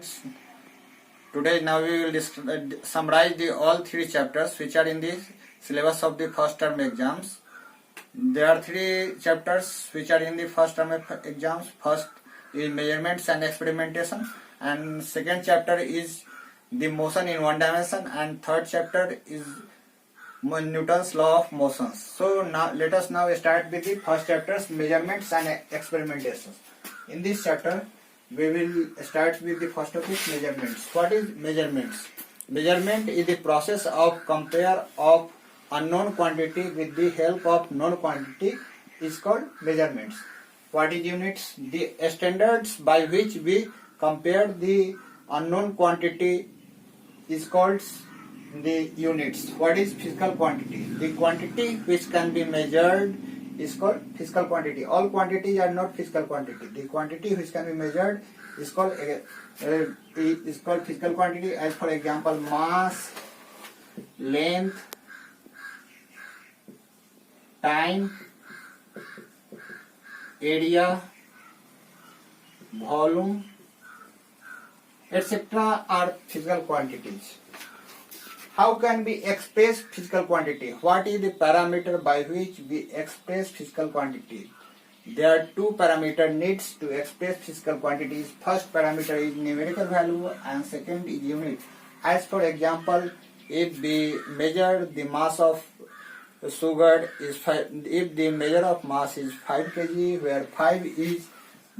students, today now we will summarize the all three chapters which are in the syllabus of the first term exams. There are three chapters which are in the first term exams. First is measurements and experimentation, and second chapter is the motion in one dimension, and third chapter is Newton's law of motions. So now let us now start with the first chapters, measurements and experimentation. In this chapter we will start with the first topic, measurements. What is measurements? Measurement is the process of compare of unknown quantity with the help of known quantity is called measurements. What is units? The standards by which we compare the unknown quantity is called the units. What is physical quantity? The quantity which can be measured is called physical quantity. All quantities are not physical quantity. The quantity which can be measured is called physical quantity. As for example, mass, length, time, area, volume, etc. are physical quantities. How can we express physical quantity? What is the parameter by which we express physical quantity? There are two parameters needs to express physical quantities. First parameter is numerical value and second is unit. As for example, if we measure the mass of sugar is 5, if the measure of mass is 5 kg, where 5 is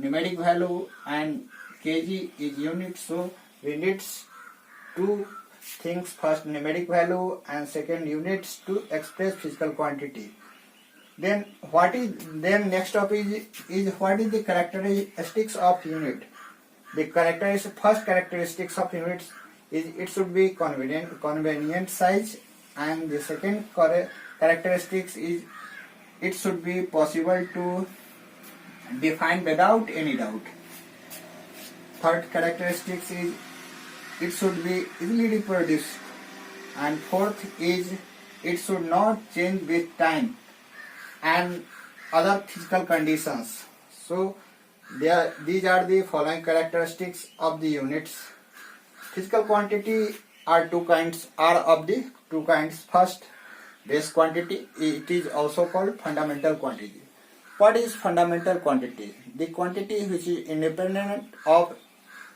numeric value and kg is unit, so we need two things, first numeric value and second units to express physical quantity. Then next topic is what is the characteristics of unit? The first characteristics of units is it should be convenient size, and the second characteristics is it should be possible to define without any doubt. Third characteristics is it should be easily reproduced, and fourth is it should not change with time and other physical conditions. So these are the following characteristics of the units. Physical quantity are of the two kinds. First, base quantity. It is also called fundamental quantity. What is fundamental quantity? The quantity which is independent of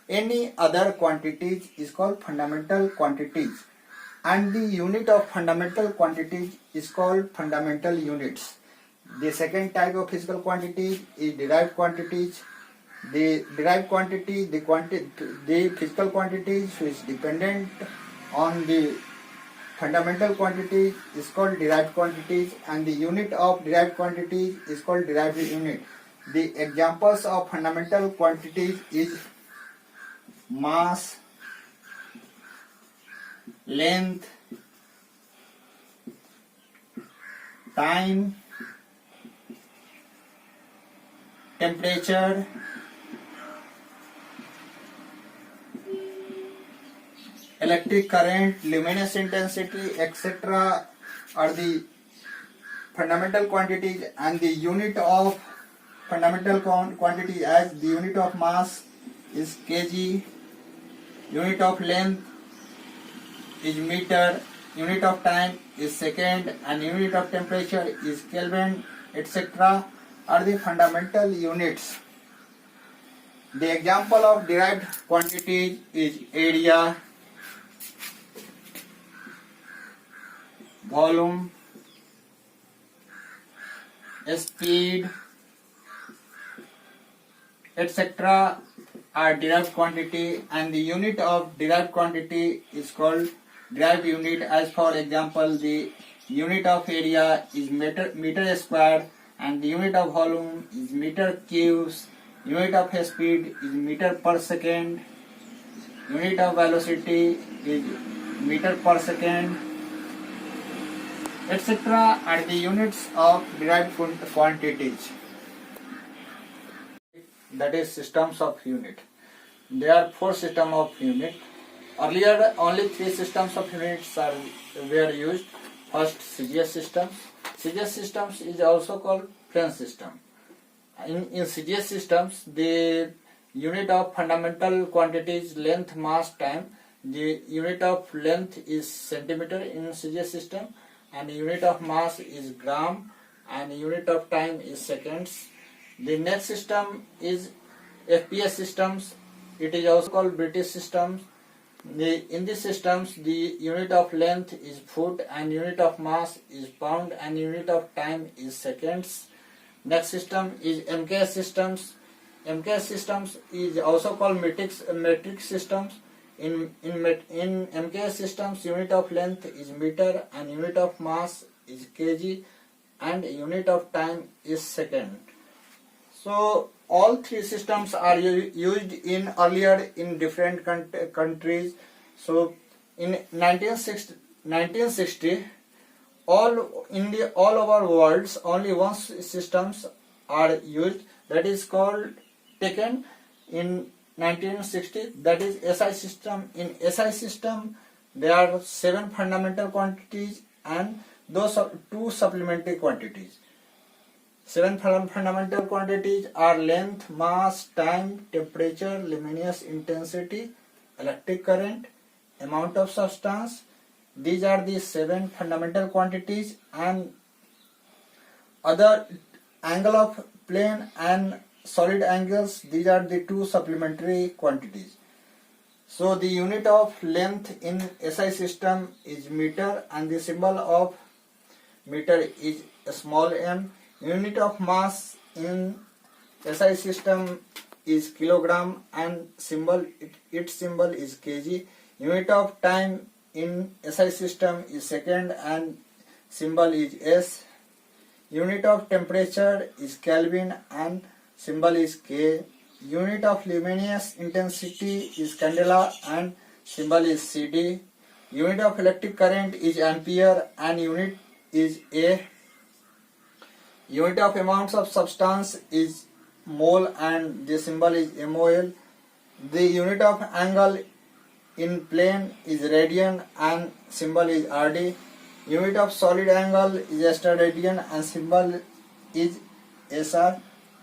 any other quantities is called fundamental quantities, and the unit of fundamental quantities is called fundamental units. The second type of physical quantity is derived quantities. The derived quantity, the physical quantities which dependent on the fundamental quantity is called derived quantities, and the unit of derived quantities is called derived unit. The examples of fundamental quantities is mass, length, time, temperature, electric current, luminous intensity, etc. are the fundamental quantities, and the unit of fundamental quantity as the unit of mass is kg, unit of length is meter, unit of time is second, and unit of temperature is Kelvin, etc. are the fundamental units. The example of derived quantities is area, volume, speed, etc. are derived quantity, and the unit of derived quantity is called derived unit. As for example, the unit of area is meter square, and the unit of volume is meter cubes, unit of speed is meter per second, unit of velocity is meter per second, etc. are the units of derived quantities. That is systems of unit. There are 4 systems of unit. Earlier only 3 systems of units were used. First, CGS systems. CGS systems is also called French system. In CGS systems, the unit of fundamental quantities length, mass, time. The unit of length is centimeter in CGS system, and unit of mass is gram, and unit of time is seconds. The next system is FPS systems. It is also called British systems. In these systems, the unit of length is foot, and unit of mass is pound, and unit of time is seconds. Next system is MKS systems. MKS systems is also called metric systems. In MKS systems, unit of length is meter, and unit of mass is kg, and unit of time is second. So all three systems are used in earlier in different countries. So in 1960, all over worlds only one systems are used, that is called taken in 1960, that is SI system. In SI system there are 7 fundamental quantities and those are 2 supplementary quantities. 7 fundamental quantities are length, mass, time, temperature, luminous intensity, electric current, amount of substance. These are the 7 fundamental quantities, and other angle of plane and solid angles, these are the 2 supplementary quantities. So the unit of length in SI system is meter, and the symbol of meter is small m. Unit of mass in SI system is kilogram, and its symbol is kg. Unit of time in SI system is second, and symbol is S. Unit of temperature is Kelvin, and symbol is K. Unit of luminous intensity is candela, and symbol is CD. Unit of electric current is ampere, and unit is A. Unit of amounts of substance is mole, and the symbol is MOL. The unit of angle in plane is radian, and symbol is RD. Unit of solid angle is asteradian, and symbol is SR.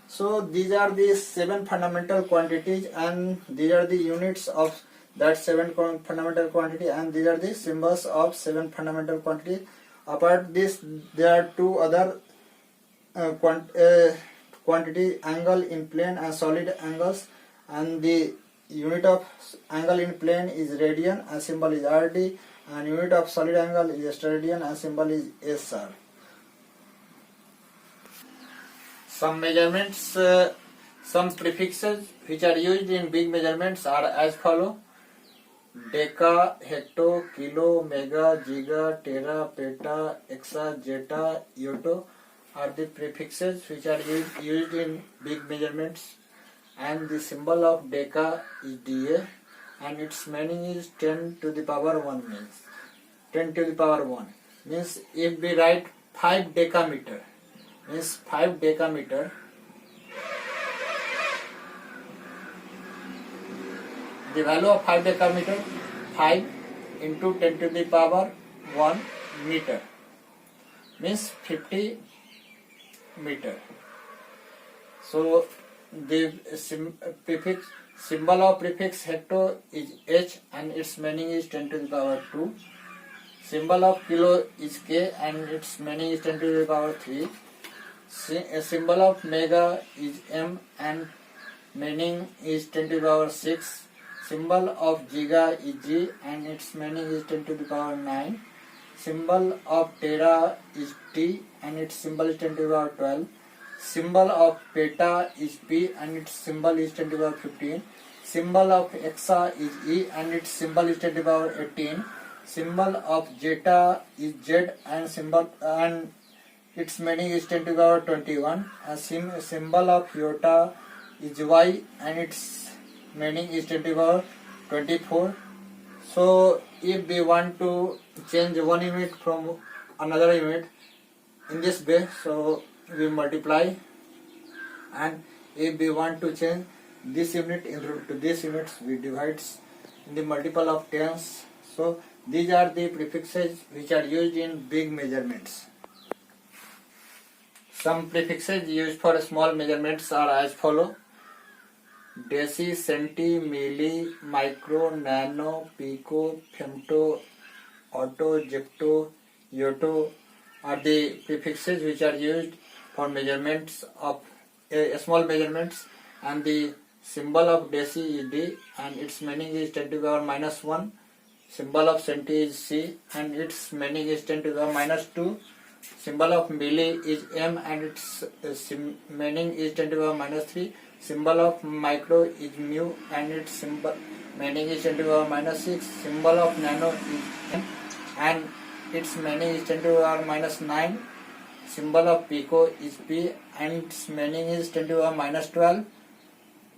So these are the 7 fundamental quantities, and these are the units of that 7 fundamental quantity, and these are the symbols of 7 fundamental quantities. Apart this, there are 2 other quantity, angle in plane and solid angles, and the unit of angle in plane is radian, and symbol is RD, and unit of solid angle is asteradian, and symbol is SR. Some measurements, some prefixes which are used in big measurements are as follow: deca, hecto, kilo, mega, giga, tera, peta, exa, zeta, yoto are the prefixes which are used in big measurements. And the symbol of deca is Da, and its meaning is 10 to the power 1 means 10 to the power 1 means if we write 5 decameter means 5 decameter, the value of 5 decameter 5 into 10 to the power 1 meter means 50 meter. So the symbol of prefix hecto is H, and its meaning is 10 to the power 2. Symbol of kilo is K, and its meaning is 10 to the power 3. Symbol of mega is M, and meaning is 10 to the power 6. Symbol of giga is G, and its meaning is 10 to the power 9. Symbol of tera is T, and its symbol is 10 to the power 12. Symbol of peta is P, and its symbol is 10 to the power 15. Symbol of exa is E, and its symbol is 10 to the power 18. Symbol of zeta is Z, and its meaning is 10 to the power 21. Symbol of iota is Y, and its meaning is 10 to the power 24. So if we want to change one unit from another unit in this way, so we multiply, and if we want to change this unit into this unit, we divide in the multiple of tens. So these are the prefixes which are used in big measurements. Some prefixes used for small measurements are as follow: deci, centi, milli, micro, nano, pico, femto, auto, jecto, yoto are the prefixes which are used for measurements of small measurements, and the symbol of deci is D and its meaning is 10 to the power minus 1. Symbol of centi is C and its meaning is 10 to the power minus 2. Symbol of milli is M and its meaning is 10 to the power minus 3. Symbol of micro is mu and its meaning is 10 to the power minus 6. Symbol of nano is N and its meaning is 10 to the power minus 9. Symbol of pico is P and its meaning is 10 to the power minus 12.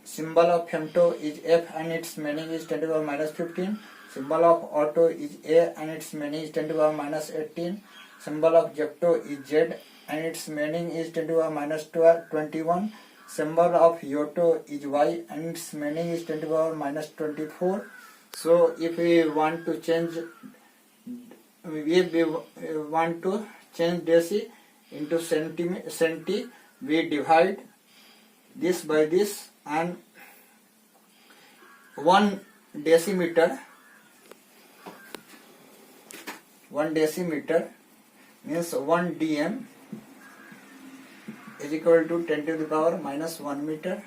Symbol of femto is F and its meaning is 10 to the power minus 15. Symbol of auto is A and its meaning is 10 to the power minus 18. Symbol of jecto is Z and its meaning is 10 to the power minus 21. Symbol of yoto is Y and its meaning is 10 to the power minus 24. So if we want to change deci into centi, we divide this by this, and 1 decimeter means 1 dm is equal to 10 to the power minus 1 meter.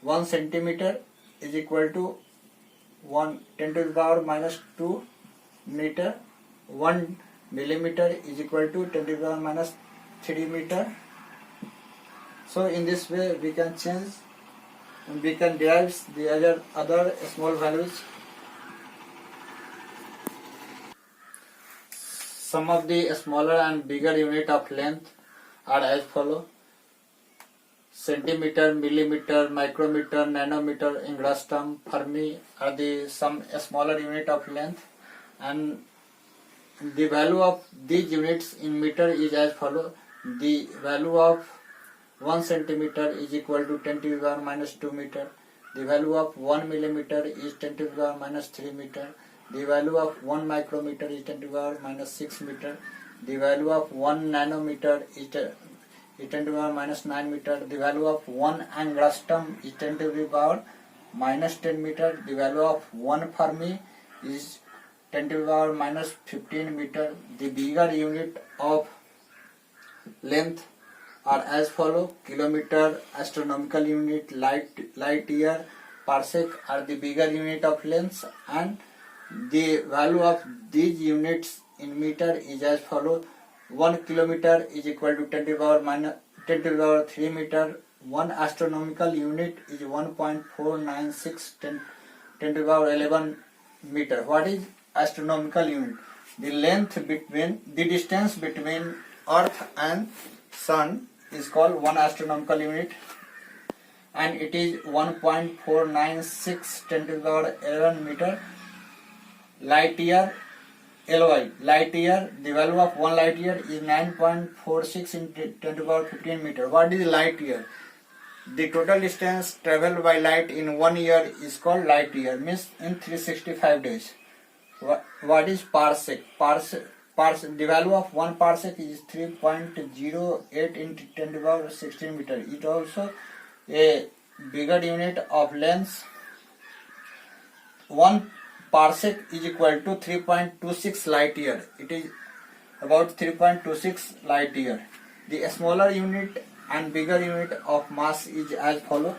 1 centimeter is equal to 10 to the power minus 2 meter. 1 millimeter is equal to 10 to the power minus 3 meter. So in this way we can change and we can derive the other small values. Some of the smaller and bigger unit of length are as follow: centimeter, millimeter, micrometer, nanometer, angstrom, fermi are the some smaller unit of length, and the value of these units in meter is as follow. The value of 1 centimeter is equal to 10 to the power minus 2 meter. The value of 1 millimeter is 10 to the power minus 3 meter. The value of 1 micrometer is 10 to the power minus 6 meter. The value of 1 nanometer is 10 to the power minus 9 meter. The value of 1 angstrom is 10 to the power minus 10 meter. The value of 1 fermi is 10 to the power minus 15 meter. The bigger unit of length are as follow: kilometer, astronomical unit, light year, parsec are the bigger unit of length, and the value of these units in meter is as follow: 1 kilometer is equal to 10 to the power minus 10 to the power 3 meter. 1 astronomical unit is 1.496 10 to the power 11 meter. What is astronomical unit? The distance between Earth and Sun is called 1 astronomical unit, and it is 1.496 10 to the power 11 meter. Light year, LY, light year, the value of 1 light year is 9.46 into 10 to the power 15 meter. What is light year? The total distance traveled by light in 1 year is called light year, means in 365 days. What is parsec? The value of 1 parsec is 3.08 into 10 to the power 16 meter. It is also a bigger unit of length. 1 parsec is equal to 3.26 light year. It is about 3.26 light year. The smaller unit and bigger unit of mass is as follow.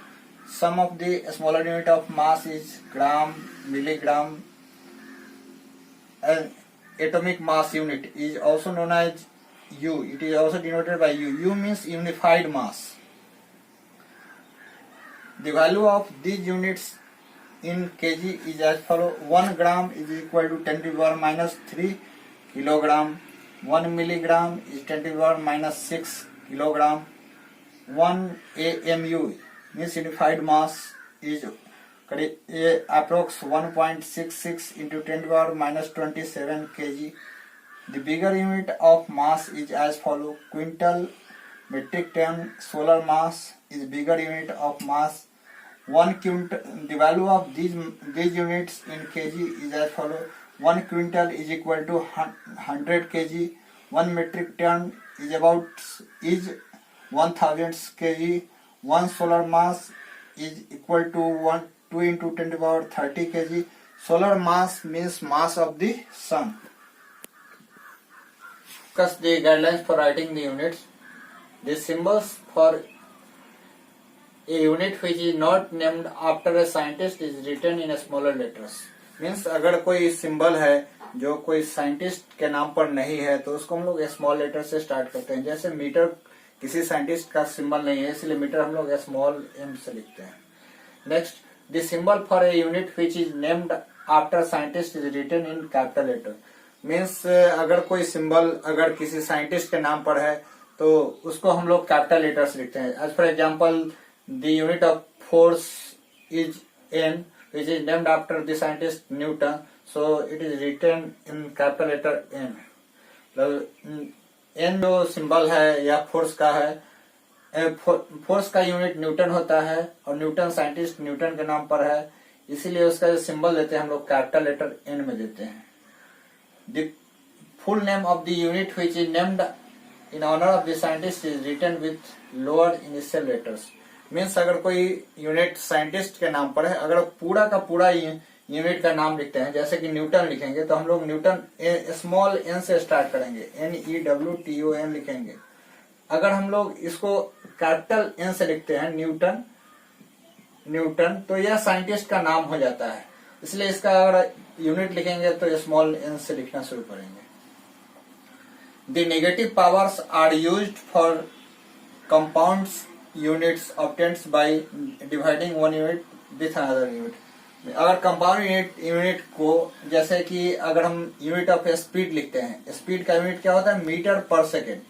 Some of the smaller unit of mass is gram, milligram, and atomic mass unit is also known as U. It is also denoted by U. U means unified mass. The value of these units in kg is as follow: 1 gram is equal to 10 to the power minus 3 kilogram. 1 milligram is 10 to the power minus 6 kilogram. 1 AMU means unified mass is approx 1.66 into 10 to the power minus 27 kg. The bigger unit of mass is as follow: quintal, metric ton. Solar mass is bigger unit of mass. 1 quintal. The value of these units in kg is as follow: 1 quintal is equal to 100 kg. 1 metric ton is 1000 kg. 1 solar mass is equal to 2 into 10 to the power 30 kg. Solar mass means mass of the sun. Discuss the guidelines for writing the units. The symbols for a unit which is not named after a scientist is written in a smaller letters. Means अगर कोई symbol है जो कोई scientist के नाम पर नहीं है तो उसको हम लोग स्मॉल लेटर से स्टार्ट करते हैं. जैसे मीटर किसी साइंटिस्ट का सिंबल नहीं है, इसलिए मीटर हम लोग स्मॉल एम से लिखते हैं. Next, the symbol for a unit which is named after scientist is written in capital letter. Means अगर कोई सिंबल अगर किसी साइंटिस्ट के नाम पर है तो उसको हम लोग कैपिटल लेटर से लिखते हैं. As for example, the unit of force is N which is named after the scientist Newton, so it is written in capital letter N. N जो सिंबल है या फोर्स का है, फोर्स का यूनिट न्यूटन होता है और न्यूटन साइंटिस्ट न्यूटन के नाम पर है, इसीलिए उसका जो सिंबल देते हैं हम लोग कैपिटल लेटर N में देते हैं. The full name of the unit which is named in honor of the scientist is written with lower initial letters. Means अगर कोई यूनिट साइंटिस्ट के नाम पर है, अगर पूरा का पूरा यूनिट का नाम लिखते हैं, जैसे कि न्यूटन लिखेंगे तो हम लोग न्यूटन स्मॉल एन से स्टार्ट करेंगे, NEWTON लिखेंगे. अगर हम लोग इसको कैपिटल एन से लिखते हैं न्यूटन तो यह साइंटिस्ट का नाम हो जाता है, इसलिए इसका अगर यूनिट लिखेंगे तो स्मॉल एन से लिखना शुरू करेंगे. The negative powers are used for compounds units obtained by dividing one unit with another unit. अगर कंपाउंड यूनिट को, जैसे कि अगर हम यूनिट ऑफ स्पीड लिखते हैं, स्पीड का यूनिट क्या होता है? मीटर पर सेकेंड.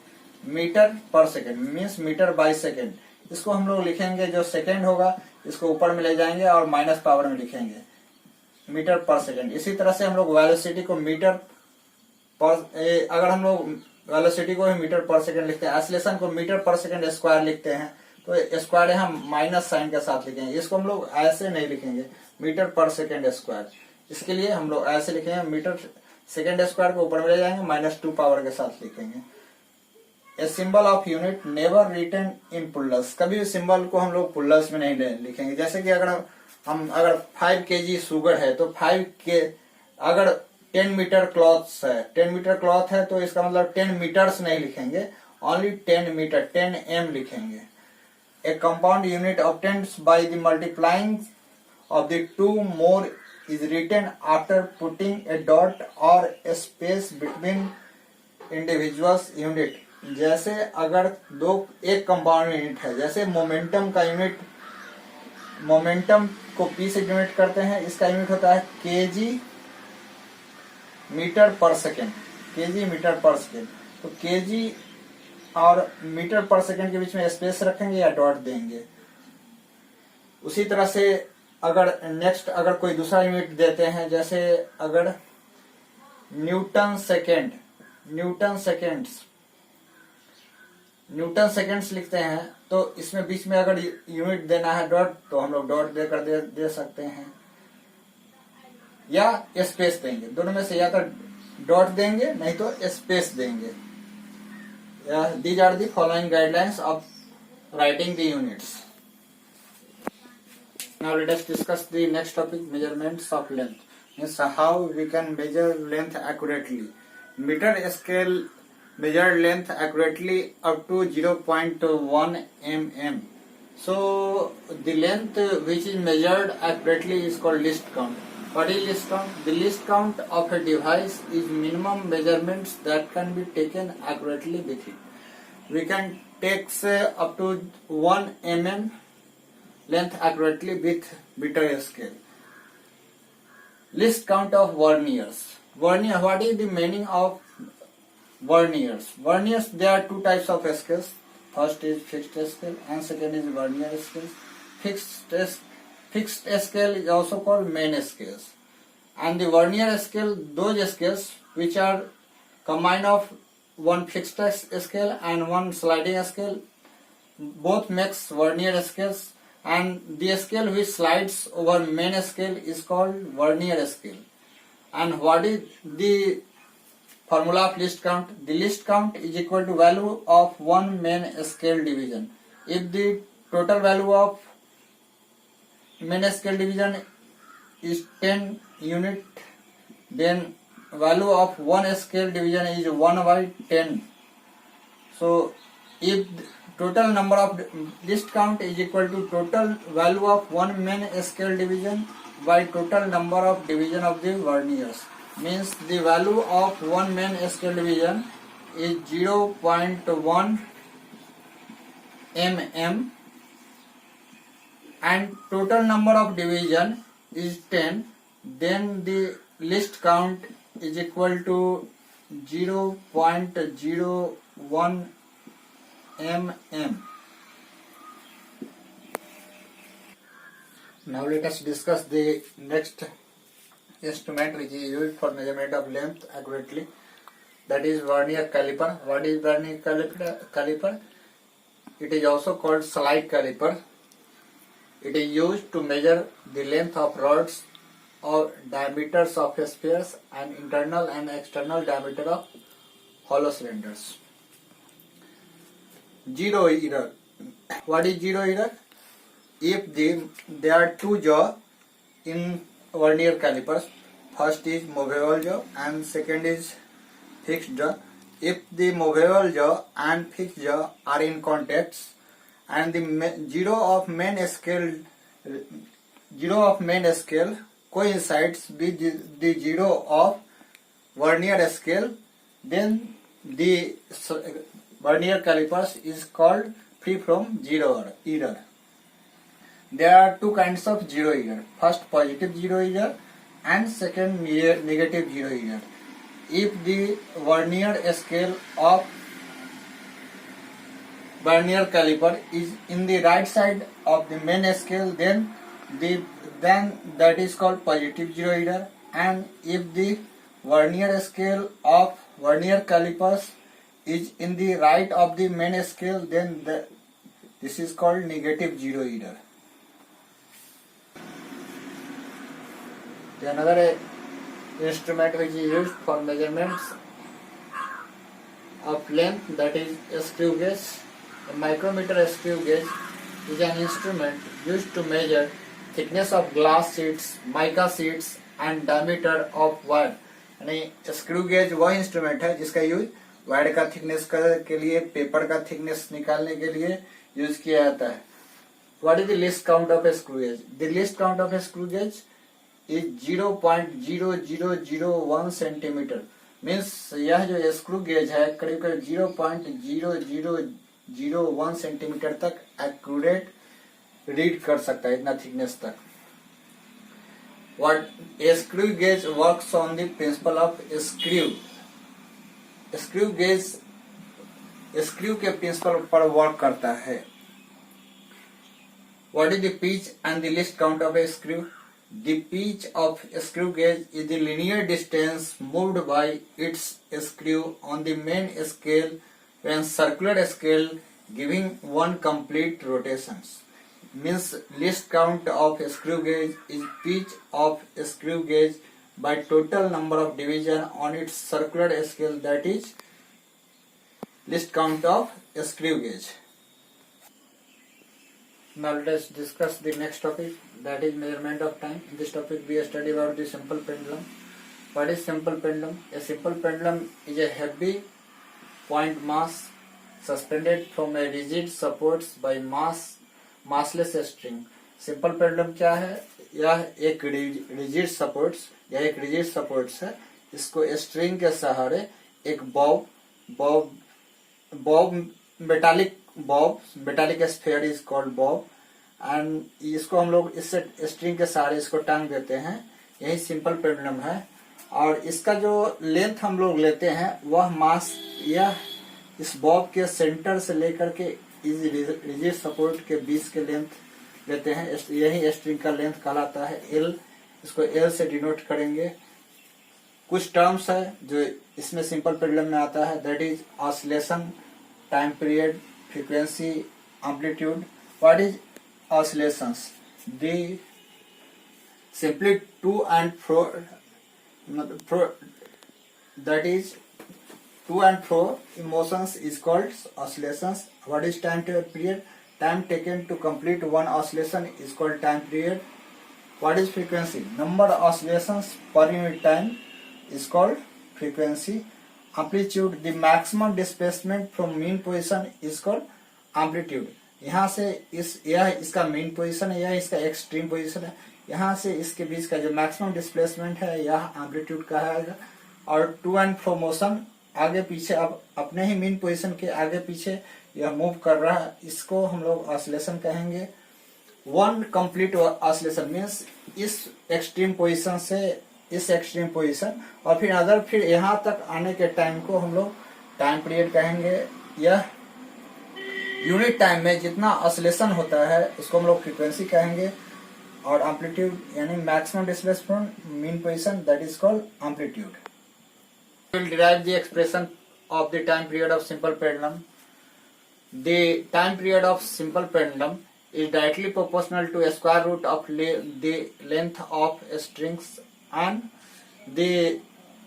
मीटर पर second means metre by second. इसको हम लोग लिखेंगे, जो सेकेंड होगा इसको ऊपर में ले जाएंगे और माइनस पावर में लिखेंगे, मीटर पर सेकेंड. इसी तरह से हम लोग वेलोसिटी को मीटर पर, अगर हम लोग वेलोसिटी को मीटर पर सेकेंड लिखते हैं, एक्सीलरेशन को मीटर पर सेकेंड स्क्वायर लिखते हैं, तो स्क्वायर हम माइनस साइन के साथ लिखेंगे. इसको हम लोग ऐसे नहीं लिखेंगे, मीटर पर सेकेंड स्क्वायर. इसके लिए हम लोग ऐसे लिखेंगे, मीटर सेकेंड स्क्वायर को ऊपर में ले जाएंगे, -2 पावर के साथ लिखेंगे. A symbol of unit never written in plurals. कभी भी सिंबल को हम लोग पुल्लर्स में नहीं लिखेंगे. जैसे कि अगर 5 kg शुगर है तो 5 के, अगर 10 मीटर क्लॉथ है, 10 मीटर क्लॉथ है तो इसका मतलब 10 मीटर्स नहीं लिखेंगे, ओनली 10 मीटर, 10 m लिखेंगे. A compound unit obtained by the multiplying of the two more is written after putting a dot or a space between individuals unit. जैसे अगर एक कंपाउंड यूनिट है, जैसे मोमेंटम का यूनिट, मोमेंटम को P से unit करते हैं, इसका यूनिट होता है kg मीटर पर सेकेंड. kg मीटर पर सेकेंड, तो kg और मीटर पर सेकेंड के बीच में स्पेस रखेंगे या डॉट देंगे. उसी तरह से अगर नेक्स्ट अगर कोई दूसरा यूनिट देते हैं, जैसे अगर न्यूटन सेकेंड्स लिखते हैं तो इसमें बीच में अगर यूनिट देना है डॉट, तो हम लोग डॉट देकर दे सकते हैं या स्पेस देंगे. दोनों में से या तो डॉट देंगे नहीं तो स्पेस देंगे. These are the following guidelines of writing the units. Now let us discuss the next topic, measurements of length. Means how we can measure length accurately. Meter scale measure length accurately up to 0.1 mm. So the length which is measured accurately is called least count. What is least count? The least count of a device is minimum measurements that can be taken accurately with it. We can take say up to 1 mm length accurately with meter scale. Least count of verniers. Vernier. What is the meaning of verniers? Verniers, there are two types of scales. First is fixed scale and second is vernier scale. Fixed scale is also called main scales, and the vernier scale, those scales which are combined of one fixed scale and one sliding scale, both makes vernier scales, and the scale which slides over main scale is called vernier scale. And what is the formula of least count? The least count is equal to value of one main scale division. If the total value of main scale division is 10 unit, then value of one scale division is 1 by 10. So if total number of list count is equal to total value of one main scale division by total number of division of the verniers, means the value of one main scale division is 0.1 mm and total number of division is 10, then the list count is equal to 0.01 mm. Now let us discuss the next instrument which is used for measurement of length accurately, that is vernier caliper. What is vernier caliper? It is also called slide caliper. It is used to measure the length of rods or diameters of spheres and internal and external diameter of hollow cylinders. Zero error. What is zero error? If there are two jaws in vernier calipers, first is movable jaw and second is fixed jaw. If the movable jaw and fixed jaw are in contact and the zero of main scale coincides with the zero of vernier scale, then the vernier calipers is called free from zero error. There are two kinds of zero error. First, positive zero error and second, negative zero error. If the vernier scale of vernier caliper is in the right side of the main scale, then that is called positive zero error, and if the vernier scale of vernier calipers is in the right of the main scale, then this is called negative zero error. Another instrument which is used for measurements of length, that is a screw gauge. A micrometer screw gauge is an instrument used to measure thickness of glass sheets, mica sheets and diameter of wire. यानी screw gauge वह instrument है जिसका use wire का thickness के लिए, paper का thickness निकालने के लिए यूज किया जाता है. What is the least count of a screw gauge? The least count of a screw gauge is 0.0001 centimetre. Means यह जो स्क्रू गेज है करीब करीब 0.0001 सेंटीमीटर तक एक्यूरेट रीड कर सकता है, इतना थिकनेस तक. What a screw gauge works on the principle of screw. Screw gauge screw के प्रिंसिपल पर वर्क करता है. What is the pitch and the least count of a screw? The pitch of a screw gauge is the linear distance moved by its screw on the main scale when circular scale giving one complete rotations. Means least count of a screw gauge is pitch of a screw gauge by total number of division on its circular scale, that is least count of a screw gauge. Now let us discuss the next topic, that is measurement of time. In this topic we study about the simple pendulum. What is simple pendulum? A simple pendulum is a heavy point mass suspended from a rigid supports by massless string. Simple pendulum क्या है? यह एक rigid supports है. इसको string के सहारे एक metallic sphere is called Bob, and इसको हम लोग इससे स्ट्रिंग के सहारे इसको टांग देते हैं. यही सिंपल पेंडुलम है. और इसका जो लेंथ हम लोग लेते हैं वह मास यह इस बॉब के सेंटर से लेकर के इस रिजिड सपोर्ट के बीच के लेंथ लेते हैं. यही स्ट्रिंग का लेंथ कहलाता है एल. इसको एल से डिनोट करेंगे. कुछ टर्म्स है जो इसमें सिंपल पेंडुलम में आता है, that is oscillation, time period, frequency, amplitude. What is oscillations? The simply to and fro, that is to and fro motions is called oscillations. What is time period? time taken to complete one oscillation is called time period. What is frequency? Number of oscillations per unit time is called frequency. Amplitude, the maximum displacement from mean position is called amplitude. यहाँ से यह इसका mean position है, यह इसका extreme position है, यहाँ से इसके बीच का जो मैक्सिमम डिस्प्लेसमेंट है यह एम्पलीट्यूड का है। और टू एंड फ्रो मोशन, आगे पीछे अब अपने ही मीन पोजीशन के आगे पीछे यह मूव कर रहा है, इसको हम लोग ऑसिलेशन कहेंगे। वन कंप्लीट ऑसिलेशन मीन्स इस एक्सट्रीम पोजीशन से इस एक्सट्रीम पोजीशन और फिर यहाँ तक आने के टाइम को हम लोग टाइम पीरियड कहेंगे। यह यूनिट टाइम में जितना ऑसिलेशन होता है उसको हम लोग फ्रीक्वेंसी कहेंगे। और एम्पलीट्यूड यानी maximum displacement mean position, that is called amplitude. We'll derive the expression of the time period of simple pendulum. The time period of simple pendulum is directly proportional to a square root of the length of strings, and the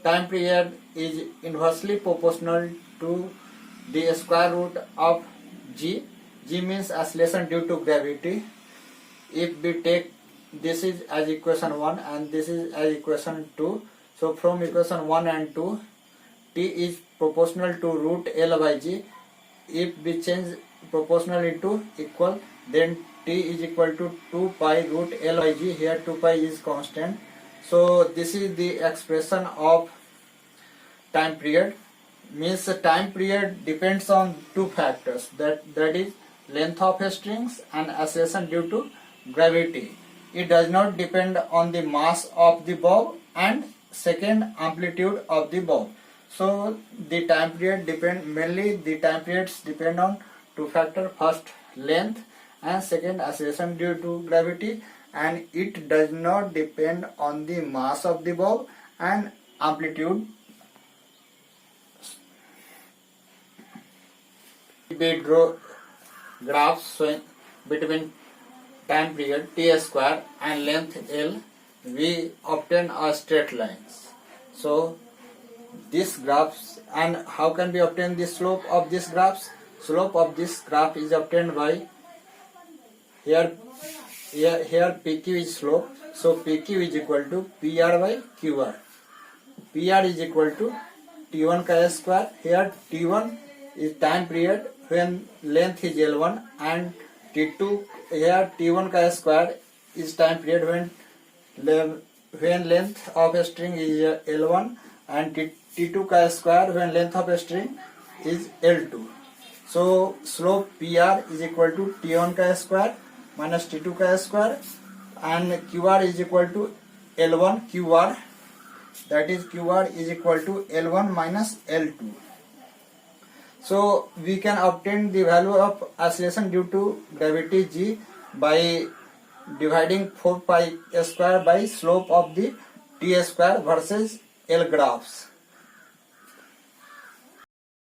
time period is inversely proportional to the square root of g. G means oscillation due to gravity. If we take this is as equation 1 and this is as equation 2, so from equation 1 and 2, T is proportional to root L by G. If we change proportional into equal, then T is equal to 2 pi root L by G. Here 2 pi is constant. So this is the expression of time period. Means the time period depends on two factors, that is length of strings and acceleration due to gravity. It does not depend on the mass of the bob and second amplitude of the bob. So the time period depend on two factors, first length and second acceleration due to gravity, and it does not depend on the mass of the bob and amplitude. We draw graphs showing between time period t square and length L. We obtain a straight lines. So this graphs, and how can we obtain the slope of this graphs? Slope of this graph is obtained by here PQ is slope, so PQ is equal to PR by QR. PR is equal to T1 का square. Here T1 is time period when length is L1, and T2 here T1 का square is time period when length of a string is L1, and T2 का square when length of a string is L2. So slope PR is equal to T1 का square minus T2 का square, and QR is equal to L1 QR, that is QR is equal to L1 minus L2. So we can obtain the value of oscillation due to gravity G by dividing 4 pi square by slope of the T square versus L graphs.